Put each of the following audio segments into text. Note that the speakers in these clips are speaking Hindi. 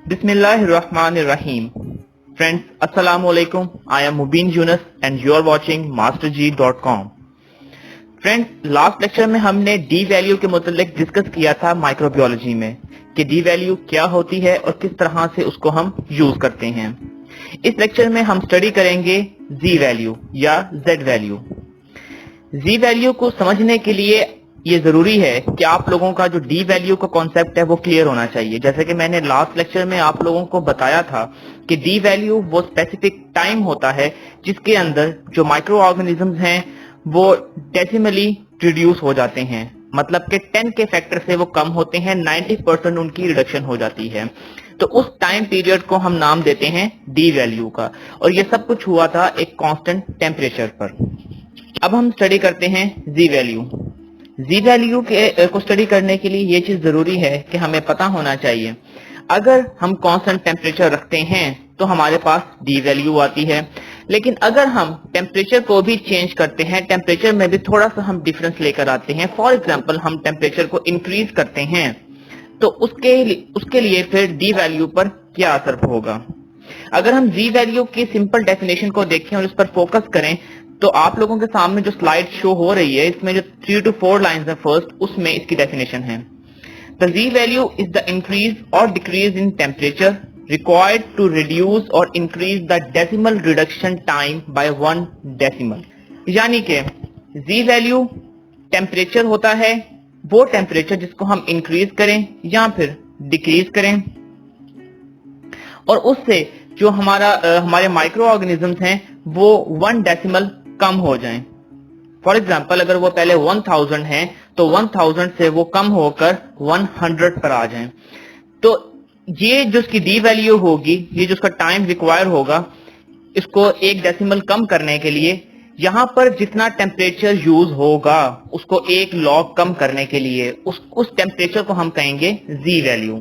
Bismillahirrahmanirrahim. Friends, Assalamu alaikum. I am Mubin Yunus and you are watching masterg.com. Friends, last lecture में हमने डी वैल्यू के मुतालिक डिस्कस किया था माइक्रोबायोलॉजी में कि डी वैल्यू क्या होती है और किस तरह से उसको हम यूज करते हैं। इस लेक्चर में हम स्टडी करेंगे जी वैल्यू या जेड वैल्यू। जी वैल्यू को समझने के लिए ये जरूरी है कि आप लोगों का जो डी वैल्यू का कॉन्सेप्ट है वो क्लियर होना चाहिए। जैसे कि मैंने लास्ट लेक्चर में आप लोगों को बताया था कि डी वैल्यू वो स्पेसिफिक टाइम होता है जिसके अंदर जो माइक्रो ऑर्गेनिजम्स हैं वो डेसिमली रिड्यूस हो जाते हैं, मतलब कि 10 के फैक्टर से वो कम होते हैं, 90% उनकी रिडक्शन हो जाती है। तो उस टाइम पीरियड को हम नाम देते हैं डी वैल्यू का, और ये सब कुछ हुआ था एक कांस्टेंट टेम्परेचर पर। अब हम स्टडी करते हैं जी वैल्यू। जी वैल्यू को स्टडी करने के लिए ये चीज जरूरी है कि हमें पता होना चाहिए, अगर हम कांस्टेंट टेम्परेचर रखते हैं तो हमारे पास डी वैल्यू आती है, लेकिन अगर हम टेम्परेचर को भी चेंज करते हैं, टेम्परेचर में भी थोड़ा सा हम डिफरेंस लेकर आते हैं, फॉर एग्जांपल हम टेम्परेचर को इंक्रीज करते हैं, तो उसके लिए फिर डी वैल्यू पर क्या असर होगा। अगर हम जी वैल्यू की सिंपल डेफिनेशन को देखें और इस पर फोकस करें तो आप लोगों के सामने जो स्लाइड शो हो रही है इसमें जो 3 to 4 लाइन्स है फर्स्ट, उसमें इसकी डेफिनेशन है। The G value is the increase और decrease in temperature required to reduce or increase the decimal reduction time by 1 decimal। यानी कि जी वैल्यू टेम्परेचर होता है, वो टेम्परेचर जिसको हम इंक्रीज करें या फिर डिक्रीज करें, और उससे जो हमारे माइक्रो ऑर्गेनिजम्स हैं वो 1 डेसिमल कम हो जाएं। फॉर एग्जाम्पल अगर वो पहले 1000 हैं तो 1000 से वो कम होकर 100 पर आ जाएं। तो ये जो उसकी डी वैल्यू होगी, ये जो उसका टाइम रिक्वायर होगा इसको 1 डेसिमल कम करने के लिए, यहां पर जितना टेम्परेचर यूज होगा उसको 1 लॉग कम करने के लिए उस टेम्परेचर को हम कहेंगे जी वैल्यू।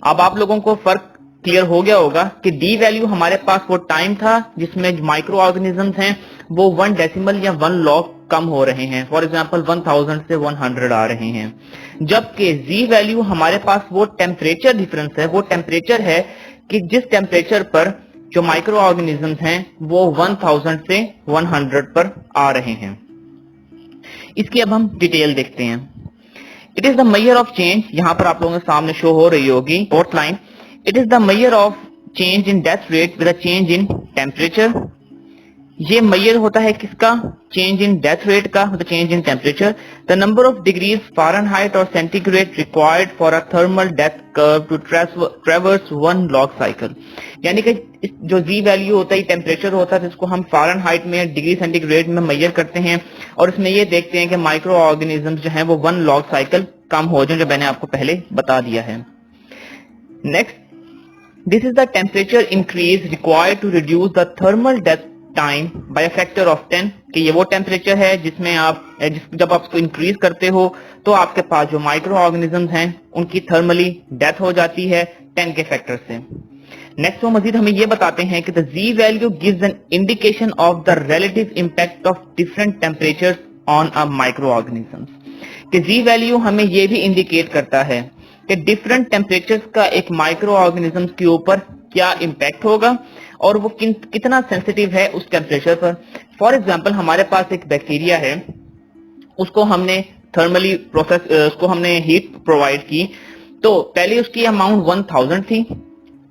अब आप लोगों को फर्क क्लियर हो गया होगा कि डी वैल्यू हमारे पास वो टाइम था जिसमें माइक्रो ऑर्गेनिजम्स हैं वो 1 डेसिमल या 1 लॉग कम हो रहे हैं, फॉर एग्जांपल 1000 से 100 आ रहे हैं, जबकि जी वैल्यू हमारे पास वो टेम्परेचर डिफरेंस है, वो टेम्परेचर है कि जिस टेम्परेचर पर जो माइक्रो ऑर्गेनिजम्स हैं वो 1000 से 100 पर आ रहे हैं। इसकी अब हम डिटेल देखते हैं। It is the measure of change, यहां पर आप लोगों के सामने शो हो रही होगी fourth line. It is the measure of change in death rate with a change in temperature. ये मेजर होता है किसका? चेंज इन डेथ रेट का, मतलब change in temperature. The number of degrees Fahrenheit और centigrade required for a thermal death curve to traverse 1 log cycle. यानी कि जो जी वैल्यू होता है टेम्परेचर होता है जिसको हम फ़ारेनहाइट में, डिग्री सेंटीग्रेड में मेजर करते हैं, और इसमें ये देखते हैं कि माइक्रो ऑर्गेनिजम्स जो है वो 1 लॉग साइकिल कम हो जाए, जो मैंने आपको पहले बता दिया है। Next, this is the temperature increase required to reduce the thermal death time by factor of 10, कि ये वो टेम्परेचर है जिसमें जब आप इसको इंक्रीज करते हो तो आपके पास जो माइक्रो ऑर्गेनिजम्स हैं उनकी थर्मली डेथ हो जाती है 10 के फैक्टर से। नेक्स्ट वो मजीद हमें ये बताते हैं कि the G value gives an indication of the relative impact of different temperatures on a micro organisms, कि जी वैल्यू हमें ये भी इंडिकेट करता है कि डिफरेंट टेम्परेचर्स का एक माइक्रो ऑर्गेनिजम्स के ऊपर क्या इम्पैक्ट होगा और वो कितना सेंसिटिव है उस टेम्परेचर पर। फॉर एग्जांपल हमारे पास एक बैक्टीरिया है, उसको हमने थर्मली प्रोसेस, उसको हमने हीट प्रोवाइड की, तो पहले उसकी अमाउंट 1000 थी,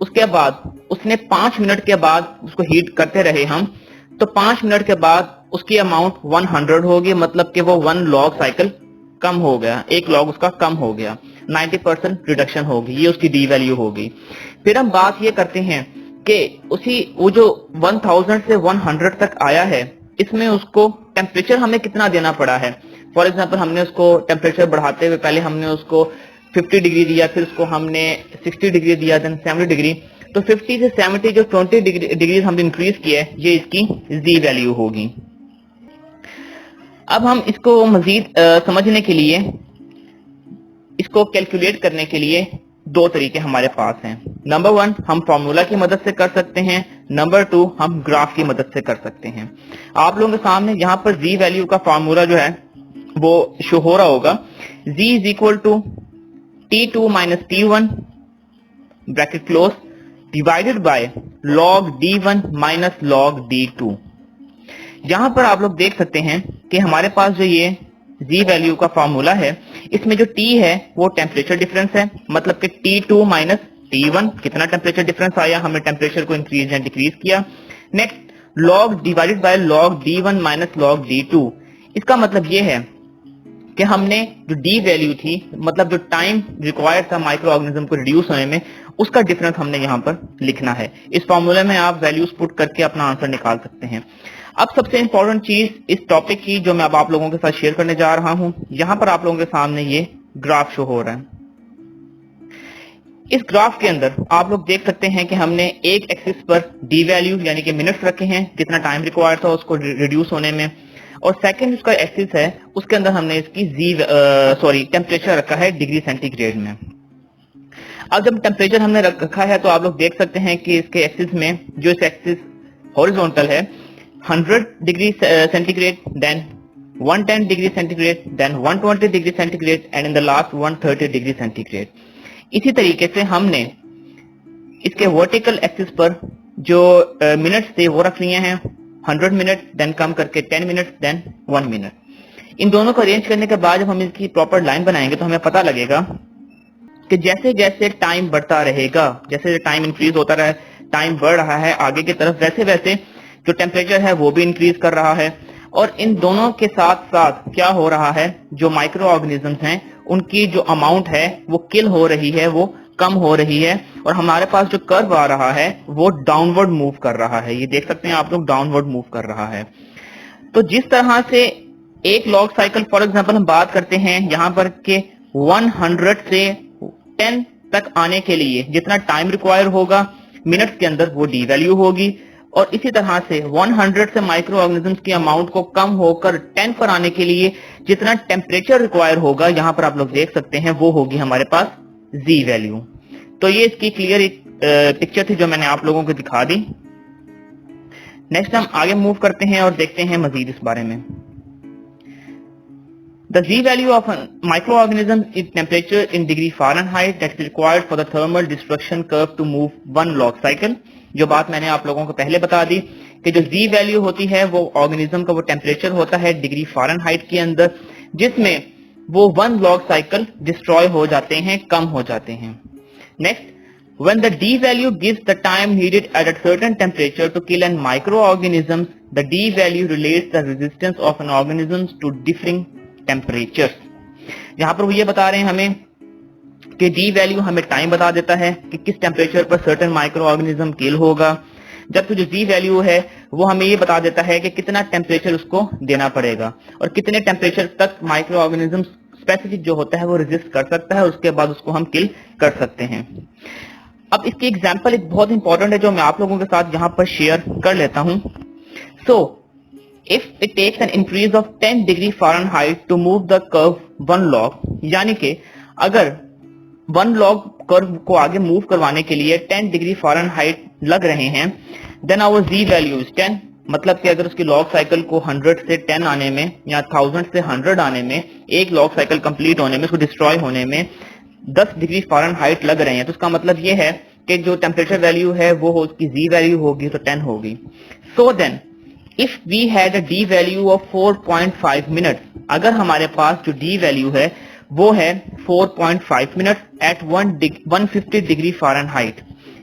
उसके बाद उसने 5 मिनट के बाद उसको हीट करते रहे हम, तो 5 मिनट के बाद उसकी अमाउंट 100 होगी, मतलब कि वो 1 लॉग साइकिल कम हो गया, 1 लॉग उसका कम हो गया, 90% रिडक्शन होगी, ये उसकी डी वैल्यू होगी। फिर हम बात ये करते हैं कि वो जो 1000 से 100 तक आया है इसमें उसको टेम्परेचर हमें कितना देना पड़ा है। फॉर एग्जांपल हमने उसको टेम्परेचर बढ़ाते हुए पहले हमने उसको 50 डिग्री दिया, फिर उसको हमने 60 डिग्री दिया, देन 70 डिग्री, तो 50 से 70 जो 20 डिग्री हमने इंक्रीज किया है, ये इसकी जी वैल्यू होगी। अब हम इसको मजीद समझने के लिए, इसको कैलकुलेट करने के लिए 2 तरीके हमारे पास हैं। नंबर 1 हम फॉर्मूला की मदद से कर सकते हैं, नंबर 2 हम ग्राफ की मदद से कर सकते हैं। आप लोगों के सामने यहाँ पर जी वैल्यू का फॉर्मूला जो है वो शो हो रहा होगा। G is equal to T2 minus T1 bracket close divided by log D1 minus log D2। यहां पर आप लोग देख सकते हैं कि हमारे पास जो ये Z वैल्यू का फॉर्मूला है, इसमें जो T है वो टेम्परेचर डिफरेंस है, मतलब कि T2 माइनस T1 कितना टेम्परेचर डिफरेंस आया, हमने टेम्परेचर को इंक्रीज एंड डिक्रीज किया। Next log divided by log D1 minus log D2। इसका मतलब ये है कि हमने जो डी वैल्यू थी, मतलब जो टाइम रिक्वायर्ड था माइक्रो ऑर्गेनिज्म को रिड्यूस होने में, उसका डिफरेंस हमने यहाँ पर लिखना है। इस फॉर्मूले में आप वैल्यूज पुट करके अपना आंसर निकाल सकते हैं। अब सबसे इंपॉर्टेंट चीज इस टॉपिक की जो मैं अब आप लोगों के साथ शेयर करने जा रहा हूं, यहां पर आप लोगों के सामने ये ग्राफ शो हो रहा है। इस ग्राफ के अंदर आप लोग देख सकते हैं कि हमने एक एक्सिस पर डी वैल्यू यानी कि मिनट्स रखे हैं, कितना टाइम रिक्वायर्ड था उसको रिड्यूस होने में, और सेकंड उसका एक्सिस है उसके अंदर हमने इसकी टेम्परेचर रखा है डिग्री सेंटीग्रेड में। अब जब टेम्परेचर हमने रखा है तो आप लोग देख सकते हैं कि इसके एक्सिस में जो इस एक्सिस हॉरिजॉन्टल है 100 degree centigrade, then 110 degree centigrade, then 120 degree centigrade and in the last 130 degree centigrade. इसी तरीके से हमने इसके वर्टिकल एक्सिस पर जो मिनट्स थे वो रख लिए हैं 100 मिनट, देन कम करके 10 मिनट, देन 1 मिनट। इन दोनों को अरेंज करने के बाद जब हम इसकी प्रॉपर लाइन बनाएंगे तो हमें पता लगेगा कि जैसे जैसे टाइम बढ़ता रहेगा, जैसे टाइम इंक्रीज होता रहा, टाइम बढ़ रहा है आगे की तरफ, वैसे वैसे जो टेम्परेचर है वो भी इंक्रीज कर रहा है। और इन दोनों के साथ साथ क्या हो रहा है, जो माइक्रो ऑर्गेनिजम्स हैं उनकी जो अमाउंट है वो किल हो रही है, वो कम हो रही है, और हमारे पास जो कर्व आ रहा है वो डाउनवर्ड मूव कर रहा है। ये देख सकते हैं आप लोग, डाउनवर्ड मूव कर रहा है। तो जिस तरह से एक लॉग साइकिल फॉर एग्जांपल हम बात करते हैं यहाँ पर के 100 से 10 तक आने के लिए जितना टाइम रिक्वायर होगा मिनट्स के अंदर वो डी वैल्यू होगी, और इसी तरह से 100 से माइक्रो ऑर्गेनिजम्स की अमाउंट को कम होकर 10 पर आने के लिए जितना टेम्परेचर रिक्वायर होगा, यहां पर आप लोग देख सकते हैं वो होगी हमारे पास जी वैल्यू। तो ये इसकी क्लियर एक पिक्चर थी जो मैंने आप लोगों को दिखा दी। नेक्स्ट हम आगे मूव करते हैं और देखते हैं मजीद इस बारे में। The Z value of a microorganism is temperature in degree Fahrenheit that is required for the thermal destruction curve to move one log cycle। जो बात मैंने आप लोगों को पहले बता दी कि जो Z वैल्यू होती है वो ऑर्गेनिज्म का वो टेम्परेचर होता है डिग्री फ़ारेनहाइट के अंदर, जिसमें वो वन लॉग साइकिल डिस्ट्रॉय हो जाते हैं, कम हो जाते हैं। Next, when the D value gives the time needed at a certain temperature to kill an microorganism, the D value relates the resistance of an organism to differing temperatures। यहाँ पर वो ये बता रहे हैं हमें कि डी वैल्यू हमें टाइम बता देता है कि किस टेम्परेचर पर सर्टेन माइक्रो ऑर्गेनिज्म किल होगा, जबकि जो जी वैल्यू है वो हमें ये बता देता है कि कितना टेम्परेचर उसको देना पड़ेगा और कितने टेम्परेचर तक माइक्रो ऑर्गेनिज्म स्पेसिफिक जो होता है वो रेजिस्ट कर सकता है, और उसके बाद उसको हम किल कर सकते हैं। अब इसकी एग्जाम्पल एक बहुत इंपॉर्टेंट है जो मैं आप लोगों के साथ यहाँ पर शेयर कर लेता हूँ। If it takes an increase of 10 degree Fahrenheit to move the curve one log, यानी कि अगर वन लॉग कर्व को आगे मूव करवाने के लिए 10 डिग्री फ़ारेनहाइट लग रहे हैं, then our G value is 10। मतलब कि अगर उसकी लॉग साइकिल को 100 से 10 आने में या 1000 से 100 आने में, एक लॉग साइकिल कंप्लीट होने में, उसको डिस्ट्रॉय होने में 10 डिग्री फ़ारेनहाइट लग रहे हैं, तो उसका मतलब ये है कि जो टेम्परेचर वैल्यू है वो उसकी जी वैल्यू होगी तो 10 होगी। So then if we had a D value of 4.5 minute, अगर हमारे पास जो डी वैल्यू है वो है 4.5 minute at 150 degree Fahrenheit,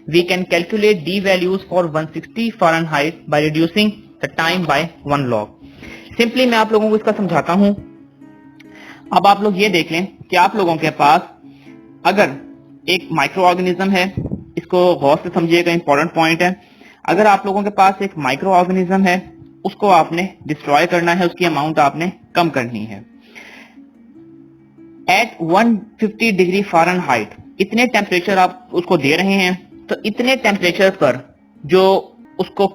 we can calculate D values for 160 Fahrenheit by reducing the time by one log. Simply मैं आप लोगों को इसका समझाता हूं। अब आप लोग ये देख लें कि आप लोगों के पास अगर एक माइक्रो ऑर्गेनिज्म है, इसको गौर से समझिएगा, इंपॉर्टेंट पॉइंट है। अगर आप लोगों के पास एक माइक्रो ऑर्गेनिज्म है, उसको आपने डिस्ट्रॉय करना है, उसकी अमाउंट आपने कम करनी है। एट 150 डिग्री फ़ारेनहाइट इतने टेम्परेचर आप उसको दे रहे हैं, तो इतने टेम्परेचर पर जो उसको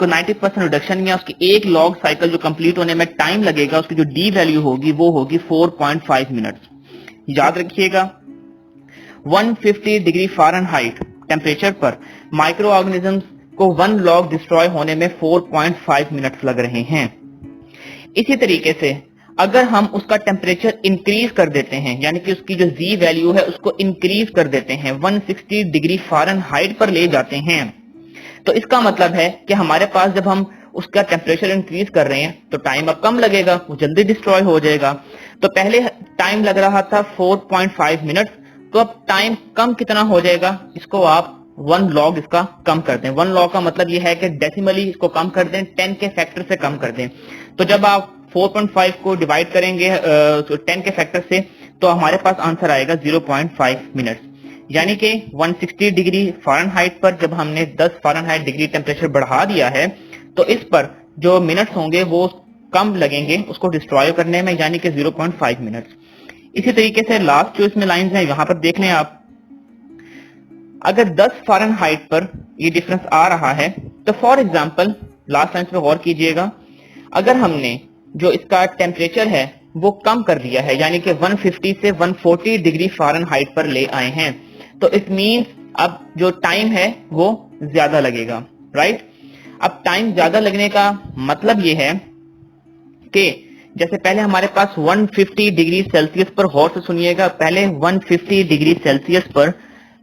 90% रिडक्शन या उसकी एक लॉग साइकिल जो कंप्लीट होने में टाइम लगेगा, उसकी जो डी वैल्यू होगी वो होगी 4.5 मिनट्स। याद रखिएगा 150 डिग्री फ़ारेनहाइट टेम्परेचर पर माइक्रो ऑर्गेनिज्म को वन लॉग डिस्ट्रॉय होने में 4.5 मिनट्स लग रहे हैं। इसी तरीके से अगर हम उसका टेम्परेचर इंक्रीज कर देते हैं, यानी कि उसकी जो जी वैल्यू है उसको इंक्रीज कर देते हैं, 160 डिग्री फ़ारेनहाइट पर ले जाते हैं, तो इसका मतलब है कि हमारे पास जब हम उसका टेम्परेचर इंक्रीज कर रहे हैं तो टाइम अब कम लगेगा, वो जल्दी डिस्ट्रॉय हो जाएगा। तो पहले टाइम लग रहा था 4.5 मिनट, तो अब टाइम कम कितना हो जाएगा, इसको आप 1 लॉग इसका कम कर दें। 1 लॉग का मतलब ये है कि डेसिमली इसको कम कर दें, 10 के फैक्टर से कम कर दें। तो जब आप 4.5 को डिवाइड करेंगे 10 के फैक्टर से, तो हमारे पास आंसर आएगा 0.5 मिनट। यानी कि 160 डिग्री फ़ारेनहाइट पर जब हमने 10 फ़ारेनहाइट डिग्री टेम्परेचर बढ़ा दिया है, तो इस पर जो मिनट्स होंगे वो कम लगेंगे उसको डिस्ट्रॉय करने में, यानी कि 0.5 मिनट्स। इसी तरीके से लास्ट जो इसमें लाइंस हैं यहाँ पर देख लें आप, अगर 10 फ़ारेनहाइट पर ये डिफरेंस आ रहा है, तो फॉर एग्जांपल लास्ट लाइन पे गौर कीजिएगा, अगर हमने जो इसका टेम्परेचर है वो कम कर दिया है, यानी कि 150 से 140 डिग्री फ़ारेनहाइट पर ले आए हैं, तो इट मींस अब जो टाइम है वो ज्यादा लगेगा, राइट। अब टाइम ज्यादा लगने का मतलब ये है कि जैसे पहले हमारे पास 150 डिग्री सेल्सियस पर, गौर से सुनिएगा, पहले 150 डिग्री सेल्सियस पर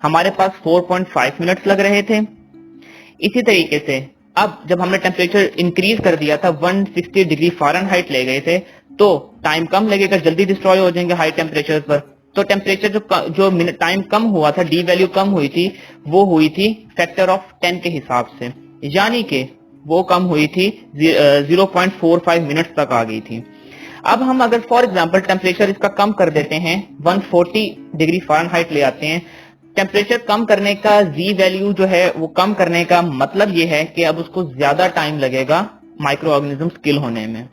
हमारे पास 4.5 मिनट्स लग रहे थे। इसी तरीके से अब जब हमने टेम्परेचर इंक्रीज कर दिया था, 160 डिग्री फ़ारेनहाइट ले गए थे, तो टाइम कम लगेगा, जल्दी डिस्ट्रॉय हो जाएंगे हाई टेम्परेचर पर। तो टेम्परेचर जो टाइम कम हुआ था, डी वैल्यू कम हुई थी, वो हुई थी फैक्टर ऑफ 10 के हिसाब से, यानी कि वो कम हुई थी 0.45 मिनट तक आ गई थी। अब हम अगर फॉर एग्जांपल टेम्परेचर इसका कम कर देते हैं, 140 डिग्री फ़ारेनहाइट ले आते हैं, टेम्परेचर कम करने का जी वैल्यू जो है वो कम करने का मतलब ये है कि अब उसको ज्यादा टाइम लगेगा माइक्रो ऑर्गेनिज्म्स किल होने में।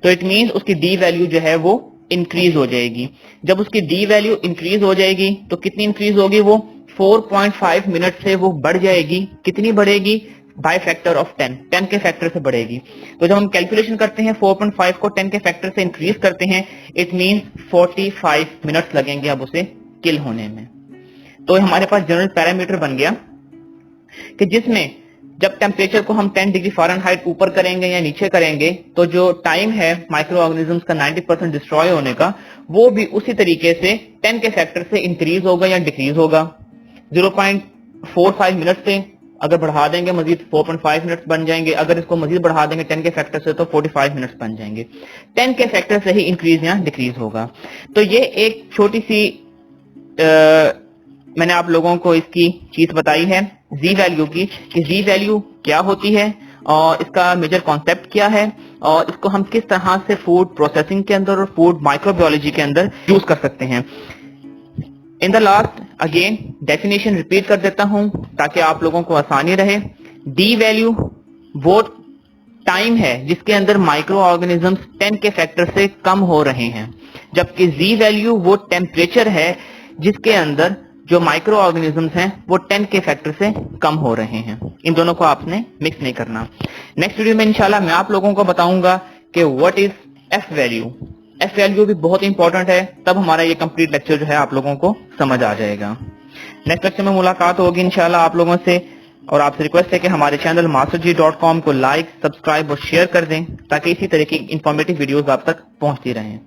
तो इट मींस उसकी डी वैल्यू जो है वो इंक्रीज हो जाएगी। जब उसकी डी वैल्यू इंक्रीज हो जाएगी तो कितनी इंक्रीज होगी, वो 4.5 मिनट से वो बढ़ जाएगी। कितनी बढ़ेगी, बाय फैक्टर ऑफ 10 के फैक्टर से बढ़ेगी। तो जब हम कैलकुलेशन करते हैं 4.5 को 10 के फैक्टर से इंक्रीज करते हैं, इट मींस 45 मिनट्स लगेंगे अब उसे किल होने में। तो हमारे पास जनरल पैरामीटर बन गया कि जिसमें जब टेम्परेचर को हम 10 डिग्री फ़ारेनहाइट ऊपर करेंगे या नीचे करेंगे, तो जो टाइम है माइक्रो ऑर्गेनिजम्स का 90% डिस्ट्रॉय होने का, वो भी उसी तरीके से 10 के फैक्टर से इंक्रीज होगा या डिक्रीज होगा। 0.45 मिनट से अगर बढ़ा देंगे मजीद 4.5 मिनट्स बन जाएंगे, अगर इसको मजीद बढ़ा देंगे 10 के फैक्टर से तो 45 मिनट्स बन जाएंगे। 10 के फैक्टर से ही इंक्रीज या डिक्रीज होगा। तो ये एक छोटी सी मैंने आप लोगों को इसकी चीज बताई है जी वैल्यू की, कि जी वैल्यू क्या होती है और इसका मेजर कॉन्सेप्ट क्या है, और इसको हम किस तरह से फूड प्रोसेसिंग के अंदर और फूड माइक्रोबायोलॉजी के अंदर यूज कर सकते हैं। इन the last again definition repeat कर देता हूं ताकि आप लोगों को आसानी रहे। डी वैल्यू वो टाइम है जिसके अंदर माइक्रो ऑर्गेनिजम्स 10 के फैक्टर से कम हो रहे हैं, जबकि जी वैल्यू वो टेम्परेचर है जिसके अंदर जो माइक्रो ऑर्गेनिजम्स हैं वो 10 के फैक्टर से कम हो रहे हैं। इन दोनों को आपने मिक्स नहीं करना। नेक्स्ट वीडियो में इंशाल्लाह मैं आप लोगों को बताऊंगा कि what is F value. F value भी बहुत इंपॉर्टेंट है, तब हमारा ये कंप्लीट लेक्चर जो है आप लोगों को समझ आ जाएगा। नेक्स्ट लेक्चर में मुलाकात होगी इंशाल्लाह आप लोगों से, और आपसे रिक्वेस्ट है कि हमारे चैनल masterg.com को लाइक, सब्सक्राइब और शेयर कर दें ताकि इसी तरह की इंफॉर्मेटिव वीडियोस आप तक पहुंचती रहें।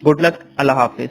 गुड लक, अल्लाह हाफिज।